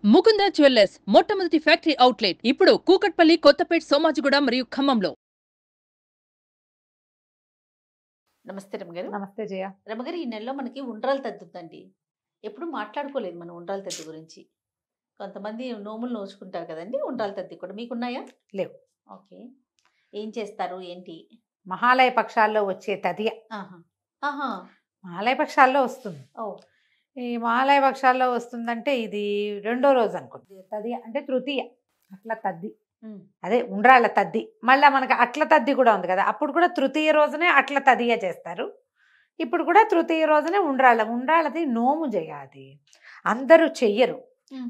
Mukunda jewellers మొట్టమొదటి factory outlet ఇప్పుడు కూకట్పల్లి, కొత్తపేట్, సోమాజిగూడ మరియు ఖమ్మంలో. నమస్తే రమగారు. నమస్తే జయ. రమగారు, ఈ నెలలో మనకి ఉండ్రాలు తద్దుందండి. ఎప్పుడు మాట్లాడుకోలేదు మనం ఉండ్రాల తద్ది గురించి. కొంతమంది నోములు నోచుకుంటారు కదండి, ఉండ్రాల తద్ది కూడా మీకున్నాయా? లేవు. ఓకే. ఏం చేస్తారు ఏంటి? మహాలయ పక్షాల్లో వచ్చే తదియ. ఆహా ఆహా. మహాలయ పక్షాల్లో వస్తుంది. ఓ. ఈ మహాలయ పక్షాల్లో వస్తుందంటే ఇది రెండో రోజు అనుకుంటుంది. తదియ అంటే తృతీయ, అట్ల తద్ది. అదే ఉండ్రాళ్ళ తద్ది. మళ్ళీ మనకి అట్ల తద్ది కూడా ఉంది కదా, అప్పుడు కూడా తృతీయ రోజునే అట్ల తదియ చేస్తారు. ఇప్పుడు కూడా తృతీయ రోజునే ఉండ్రాళ్ళది నోము చేయాలి, అందరూ చెయ్యరు.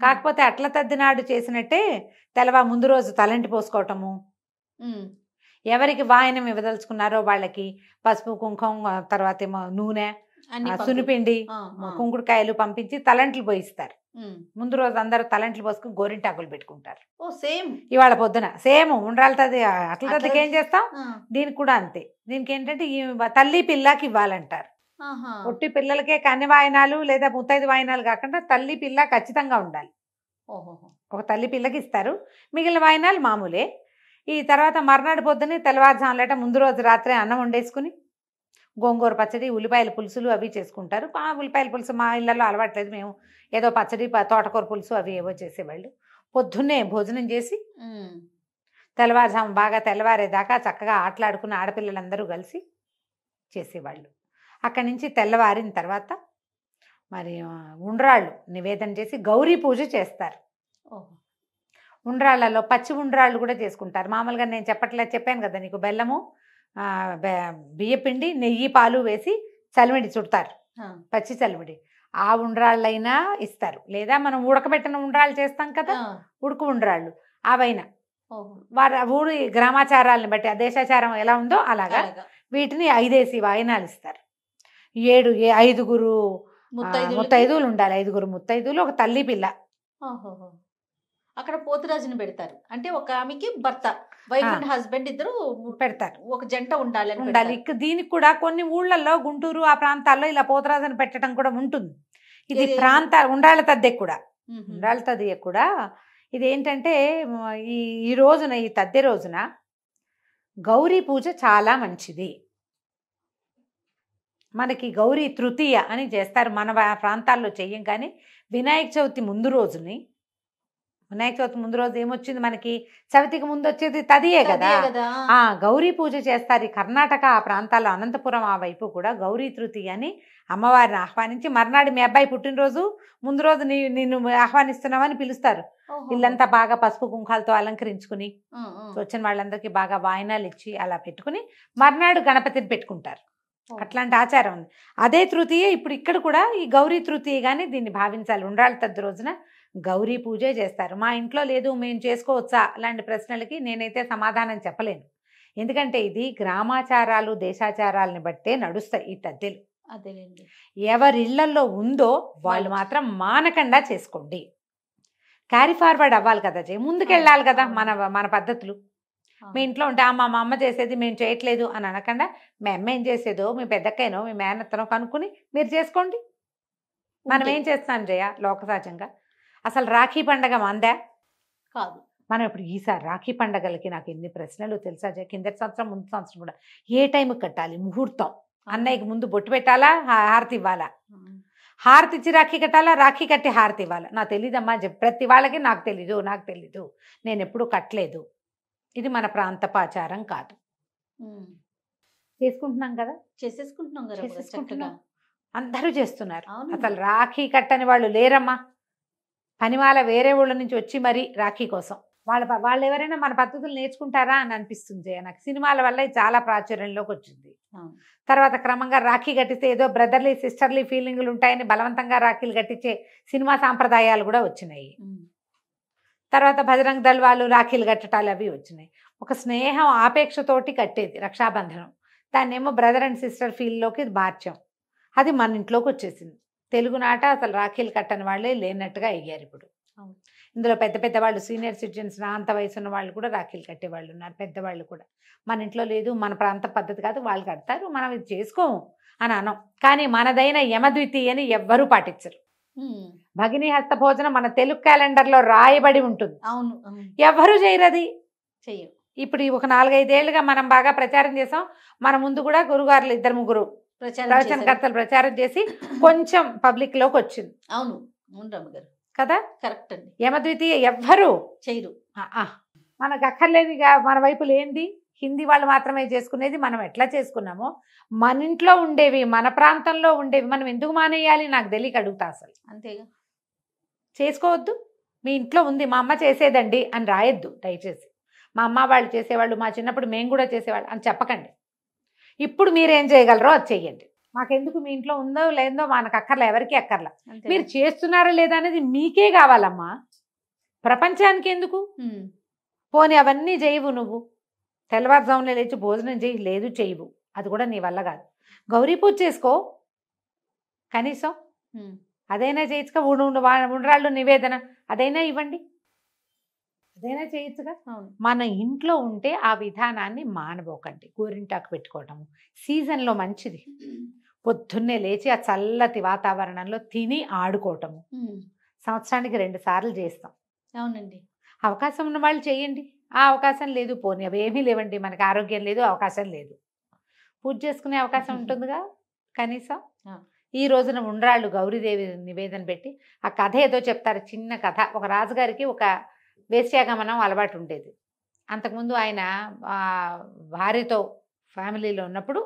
కాకపోతే అట్ల తద్ది నాడు చేసినట్టే ముందు రోజు తలంటి పోసుకోవటము, ఎవరికి వాయనం ఇవ్వదలుచుకున్నారో వాళ్ళకి పసుపు కుంకుమ, తర్వాత ఏమో నూనె, సునిపిండి, కుంకుడుకాయలు పంపించి తలంట్లు పోయిస్తారు. ముందు రోజు అందరూ తలంట్లు పోసుకుని గోరింటాకులు పెట్టుకుంటారు. ఓ సేమ్ ఇవాళ పొద్దున సేమ్ ఉండ్రాళ్ళ తది. అట్ల తద్దికి ఏం చేస్తాం, దీనికి కూడా అంతే. దీనికి ఏంటంటే ఈ తల్లి పిల్లకి ఇవ్వాలంటారు. పొట్టి పిల్లలకే కన్ని వాయనాలు లేదా ముత్తైదు వాయనాలు కాకుండా తల్లి పిల్ల ఖచ్చితంగా ఉండాలి. ఒక తల్లి పిల్లకి ఇస్తారు, మిగిలిన వాయనాలు మామూలే. ఈ తర్వాత మర్నాడు పొద్దునే తెల్లవారుజాములేట ముందు రోజు రాత్రి అన్నం వండేసుకుని గోంగూర పచ్చడి, ఉల్లిపాయల పులుసులు అవి చేసుకుంటారు. ఉల్లిపాయల పులుసు మా ఇళ్ళల్లో అలవాట్లేదు, మేము ఏదో పచ్చడి, తోటకూర పులుసు అవి ఏవో చేసేవాళ్ళు. పొద్దున్నే భోజనం చేసి తెల్లవారుజాము బాగా తెల్లవారేదాకా చక్కగా ఆటలాడుకున్న ఆడపిల్లలందరూ కలిసి చేసేవాళ్ళు. అక్కడి నుంచి తెల్లవారిన తర్వాత మరి ఉండ్రాళ్ళు నివేదన చేసి గౌరీ పూజ చేస్తారు. ఉండ్రాళ్ళలో పచ్చి ఉండ్రాళ్ళు కూడా చేసుకుంటారు. మామూలుగా నేను చెప్పాను కదా నీకు, బెల్లము, బియ్యపిండి, నెయ్యి, పాలు వేసి చలిమిడి చుడతారు, పచ్చి చలిమిడి. ఆ ఉండ్రాళ్ళైనా ఇస్తారు, లేదా మనం ఉడకబెట్టిన ఉండ్రాళ్ళు చేస్తాం కదా, ఉడుకు ఉండ్రాళ్ళు, అవైనా ఊరి గ్రామాచారాలను బట్టి, ఆ దేశాచారం ఎలా ఉందో అలాగా వీటిని 5 వాయినాలు ఇస్తారు. 5 ముత్తైదువులు ఉండాలి. 5 ముత్తైదువులు, ఒక తల్లి పిల్ల. అక్కడ పోతురాజుని పెడతారు, అంటే ఒక ఆమెకి భర్త, వైఫ్ అండ్ హస్బెండ్ ఇద్దరు పెడతారు, ఒక జంట ఉండాలి. దీనికి కూడా కొన్ని ఊళ్ళల్లో, గుంటూరు ఆ ప్రాంతాల్లో ఇలా పోతురాజుని పెట్టడం కూడా ఉంటుంది. ఇది ఉండ్రాళ్ళ తద్దే కూడా, ఉండ్రాళ్ళ తద్దే కూడా. ఇది ఏంటంటే ఈ రోజున, ఈ తద్దె రోజున గౌరీ పూజ చాలా మంచిది. మనకి గౌరీ తృతీయ అని చేస్తారు, మన ప్రాంతాల్లో చెయ్యం. కానీ వినాయక చవితి ముందు రోజుని, వినాయక చవితి ముందు రోజు ఏమొచ్చింది మనకి, చవితికి ముందు వచ్చేది తదియే కదా, గౌరీ పూజ చేస్తారు. ఈ కర్ణాటక ఆ ప్రాంతాల్లో, అనంతపురం ఆ వైపు కూడా గౌరీ తృతీయ అని అమ్మవారిని ఆహ్వానించి, మర్నాడు మీ అబ్బాయి పుట్టినరోజు ముందు రోజు నిన్ను ఆహ్వానిస్తున్నామని పిలుస్తారు. ఇల్లంతా బాగా పసుపు కుంకాలతో అలంకరించుకుని వచ్చిన వాళ్ళందరికీ బాగా వాయినాలు ఇచ్చి అలా పెట్టుకుని మర్నాడు గణపతిని పెట్టుకుంటారు. అట్లాంటి ఆచారం ఉంది. అదే తృతీయ ఇప్పుడు ఇక్కడ కూడా ఈ గౌరీ తృతీయగానే దీన్ని భావించాలి. ఉండ్రాళ్ళ తద్ది రోజున గౌరీ పూజే చేస్తారు. మా ఇంట్లో లేదు, మేము చేసుకోవచ్చా, అలాంటి ప్రశ్నలకి నేనైతే సమాధానం చెప్పలేను. ఎందుకంటే ఇది గ్రామాచారాలు, దేశాచారాలని బట్టే నడుస్తాయి ఈ తద్దెలు. అదేలేండి, ఎవరిళ్లలో ఉందో వాళ్ళు మాత్రం మానకుండా చేసుకోండి. క్యారీ ఫార్వర్డ్ అవ్వాలి కదా, ముందుకెళ్ళాలి కదా మన పద్ధతులు. మీ ఇంట్లో ఉంటే మా అమ్మ చేసేది మేము చేయట్లేదు అని అనకుండా, మీ అమ్మ ఏం చేసేదో, మీ పెద్దక్కైనో, మీ మేనత్తనో కనుక్కుని మీరు చేసుకోండి. మనం ఏం చేస్తున్నాం జయ, లోక సహజంగా అసలు రాఖీ పండగ మందా కాదు. మనం ఇప్పుడు ఈసారి రాఖీ పండగలకి నాకు ఎన్ని ప్రశ్నలు తెలుసా జయ. కిందటి సంవత్సరం, ముందు సంవత్సరం కూడా ఏ టైంకి కట్టాలి ముహూర్తం, అన్నయ్యకి ముందు బొట్టు పెట్టాలా, హారతి ఇవ్వాలా, హారతి ఇచ్చి రాఖీ కట్టాలా, రాఖీ కట్టి హారతి ఇవ్వాలా, నాకు తెలీదమ్మా. ప్రతి వాళ్ళకి నాకు తెలీదు, నేను ఎప్పుడు కట్టలేదు. ఇది మన ప్రాంతపాచారం కాదు. చేసుకుంటున్నాం కదా, చేసేసుకుంటున్నాం, అందరూ చేస్తున్నారు. అసలు రాఖీ కట్టని వాళ్ళు లేరమ్మా. పనివాళ్ళ వేరే ఊళ్ళ నుంచి వచ్చి మరి రాఖీ కోసం వాళ్ళు ఎవరైనా మన పద్ధతులు నేర్చుకుంటారా అని అనిపిస్తుంది నాకు. సినిమాల వల్ల చాలా ప్రాచుర్యంలోకి వచ్చింది. తర్వాత క్రమంగా రాఖీ కట్టిస్తే ఏదో బ్రదర్లీ సిస్టర్లీ ఫీలింగులు ఉంటాయని బలవంతంగా రాఖీలు కట్టించే సినిమా సాంప్రదాయాలు కూడా వచ్చినాయి. తర్వాత బజరంగ్ దళ్ వాళ్ళు రాఖీలు కట్టడాలు అవి వచ్చినాయి. ఒక స్నేహం ఆపేక్షతోటి కట్టేది రక్షాబంధనం, దాన్ని ఏమో బ్రదర్ అండ్ సిస్టర్ ఫీల్లోకి మార్చాం. అది మన ఇంట్లోకి వచ్చేసింది. తెలుగునాట అసలు రాఖీలు కట్టని వాళ్ళే లేనట్టుగా అయ్యారు ఇప్పుడు. ఇందులో పెద్ద వాళ్ళు, సీనియర్ సిటిజన్స్, నా అంత వయసు ఉన్న వాళ్ళు కూడా రాఖీలు కట్టేవాళ్ళు ఉన్నారు. పెద్దవాళ్ళు కూడా మన ఇంట్లో లేదు, మన ప్రాంత పద్ధతి కాదు, వాళ్ళు కడతారు, మనం ఇది చేసుకోము అని అనం. కానీ మనదైన యమద్వితీయ అని ఎవ్వరూ పాటించరు. భగిని హస్త భోజనం మన తెలుగు క్యాలెండర్లో రాయబడి ఉంటుంది. అవును ఎవరు చేయరది. చెయ్యం. ఇప్పుడు ఈ ఒక 4-5 ఏళ్ళుగా మనం బాగా ప్రచారం చేసాం. మన ముందు కూడా గురుగారులు 2-3 ప్రవచనకర్తలు ప్రచారం చేసి కొంచెం పబ్లిక్ లోకి వచ్చింది. అవును అవును రమ్మగారు కదా, కరెక్ట్ అండి. యమద్వితీయ ఎవ్వరు చేయరు. మనకు అక్కర్లేదుగా. మన వైపు లేనిది హిందీ వాళ్ళు మాత్రమే చేసుకునేది మనం ఎట్లా చేసుకున్నామో, మన ఇంట్లో ఉండేవి, మన ప్రాంతంలో ఉండేవి మనం ఎందుకు మానేయాలి నాకు తెలియక అడుగుతా. అసలు అంతేగా. చేసుకోవద్దు. మీ ఇంట్లో ఉంది, మా అమ్మ చేసేదండి అని రాయొద్దు దయచేసి. మా అమ్మ వాళ్ళు చేసేవాళ్ళు, మా చిన్నప్పుడు మేము కూడా చేసేవాళ్ళు అని చెప్పకండి. ఇప్పుడు మీరేం చేయగలరో అది చెయ్యండి. మాకెందుకు, మీ ఇంట్లో ఉందో లేదో మనకు అక్కర్లే, ఎవరికి అక్కర్లా. మీరు చేస్తున్నారా లేదా అనేది మీకే కావాలమ్మా, ప్రపంచానికి ఎందుకు. పోనీ అవన్నీ చేయవు నువ్వు. తెల్లవారుజామునే లేచి భోజనం చేయి, లేదు చేయవు, అది కూడా నీ వల్ల కాదు. గౌరీ పూజ చేసుకో కనీసం, అదైనా చేయొచ్చుగా. ఉండ్రాళ్ళు నివేదన అదైనా ఇవ్వండి, అదైనా చేయొచ్చుగా. మన ఇంట్లో ఉంటే ఆ విధానాన్ని మానబోకండి. గోరింటాకు పెట్టుకోవటము సీజన్లో మంచిది. పొద్దున్నే లేచి ఆ చల్లటి వాతావరణంలో తిని ఆడుకోవటము సంవత్సరానికి 2 సార్లు చేస్తాం. అవునండి. అవకాశం ఉన్న వాళ్ళు చేయండి. ఆ అవకాశం లేదు, పోనీ అవి ఏమీ లేవండి, మనకి ఆరోగ్యం లేదు, అవకాశం లేదు, పూజ చేసుకునే అవకాశం ఉంటుందిగా కనీసం. ఈ రోజున ఉండ్రాళ్ళు గౌరీదేవి నివేదన పెట్టి ఆ కథ ఏదో చెప్తారు, చిన్న కథ. ఒక రాజుగారికి ఒక వేశ్యాగమనం అలవాటు ఉండేది. అంతకుముందు ఆయన భార్యతో ఫ్యామిలీలో ఉన్నప్పుడు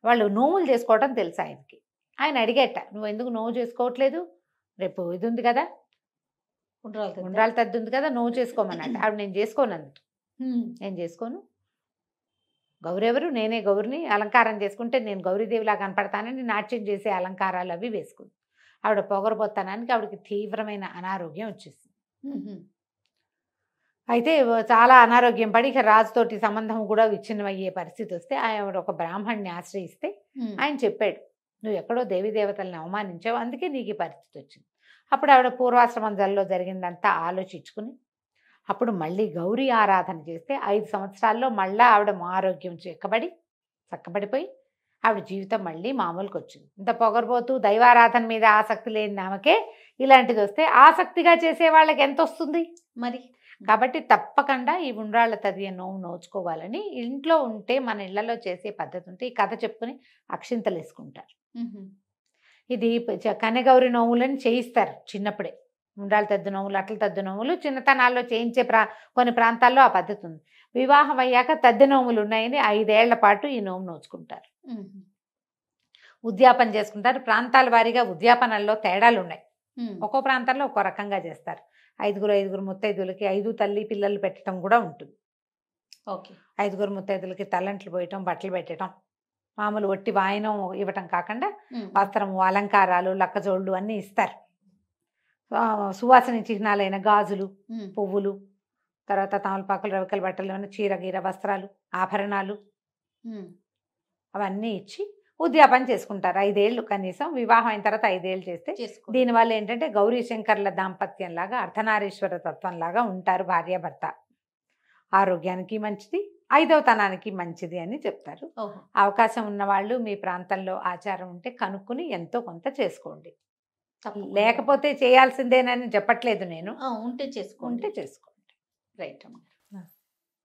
వాళ్ళు నోములు చేసుకోవడం తెలుసు ఆయనకి. ఆయన అడిగేట, నువ్వు ఎందుకు నోవు చేసుకోవట్లేదు, రేపు ఇది ఉంది కదా, ఉండ్రాళ్ళ తద్ది ఉంది కదా, నోవు చేసుకోమన్నట్టు. ఆవిడ నేను చేసుకోను అన్నట్టు. నేను చేసుకోను, గౌరీ ఎవరు, నేనే గౌరిని, అలంకారం చేసుకుంటే నేను గౌరీదేవిలా కనపడతానని నాట్యం చేసే అలంకారాలు అవి వేసుకుంది. ఆవిడ పొగరబోతానానికి ఆవిడకి తీవ్రమైన అనారోగ్యం వచ్చేసింది. అయితే చాలా అనారోగ్యం పడి ఇక రాజుతోటి సంబంధం కూడా విచ్ఛిన్నమయ్యే పరిస్థితి వస్తే ఆవిడ ఒక బ్రాహ్మణ్ణి ఆశ్రయిస్తే ఆయన చెప్పాడు, నువ్వు ఎక్కడో దేవతల్ని అవమానించావు, అందుకే నీకు ఈ పరిస్థితి వచ్చింది. అప్పుడు ఆవిడ పూర్వాశ్రమం జల్లో జరిగిందంతా ఆలోచించుకుని అప్పుడు మళ్ళీ గౌరీ ఆరాధన చేస్తే 5 సంవత్సరాల్లో మళ్ళీ ఆవిడ ఆరోగ్యం చక్కబడిపోయి ఆవిడ జీవితం మళ్ళీ మామూలుకి వచ్చింది. ఇంత పొగరబోతూ దైవారాధన మీద ఆసక్తి లేని ఆమెకే ఇలాంటిది వస్తే ఆసక్తిగా చేసే వాళ్ళకి ఎంత వస్తుంది మరి. కాబట్టి తప్పకుండా ఈ ఉండ్రాళ్ళ తదియ నోవు నోచుకోవాలని, ఇంట్లో ఉంటే మన ఇళ్లలో చేసే పద్ధతి ఉంటే ఈ కథ చెప్పుకుని అక్షింతలు వేసుకుంటారు. ఇది కనగౌరి నోవులని చేయిస్తారు చిన్నప్పుడే. ఉండ్రాళ్ళ తద్ది నోవులు, అట్ల తద్ది నోవులు చిన్నతనాల్లో చేయించే కొన్ని ప్రాంతాల్లో ఆ పద్ధతి ఉంది. వివాహం అయ్యాక తద్ది నోములు ఉన్నాయని 5 ఏళ్ల పాటు ఈ నోము నోచుకుంటారు. ఉద్యాపన చేసుకుంటారు. ప్రాంతాల వారీగా ఉద్యాపనల్లో తేడాలు ఉన్నాయి. ఒక్కో ప్రాంతంలో ఒక్కో రకంగా చేస్తారు. 5 ముత్తైదులకి 5 తల్లి పిల్లలు పెట్టడం కూడా ఉంటుంది. ఓకే. 5 ముత్తైదులకి తలంట్లు పోయటం, బట్టలు పెట్టడం, మామూలు ఒట్టి వాయనం ఇవ్వటం కాకుండా వస్త్రము, అలంకారాలు, లక్కజోళ్ళు అన్నీ ఇస్తారు. సువాసన చిహ్నాలైన గాజులు, పువ్వులు, తర్వాత తమలపాకులు, రవికల బట్టలు, చీర గీర వస్త్రాలు, ఆభరణాలు అవన్నీ ఇచ్చి ఉద్యాపన చేసుకుంటారు. 5 ఏళ్ళు కనీసం. వివాహం అయిన తర్వాత 5 ఏళ్ళు చేస్తే దీనివల్ల ఏంటంటే గౌరీ శంకర్ల దాంపత్యం లాగా, అర్ధనారీశ్వర తత్వం లాగా ఉంటారు భార్యాభర్త. ఆరోగ్యానికి మంచిది, 5వ తనానికి మంచిది అని చెప్తారు. అవకాశం ఉన్నవాళ్ళు మీ ప్రాంతంలో ఆచారం ఉంటే కనుక్కుని ఎంతో కొంత చేసుకోండి. లేకపోతే చేయాల్సిందేనని చెప్పట్లేదు నేను. ఉంటే చేసుకోండి. రైట్ అమ్మ.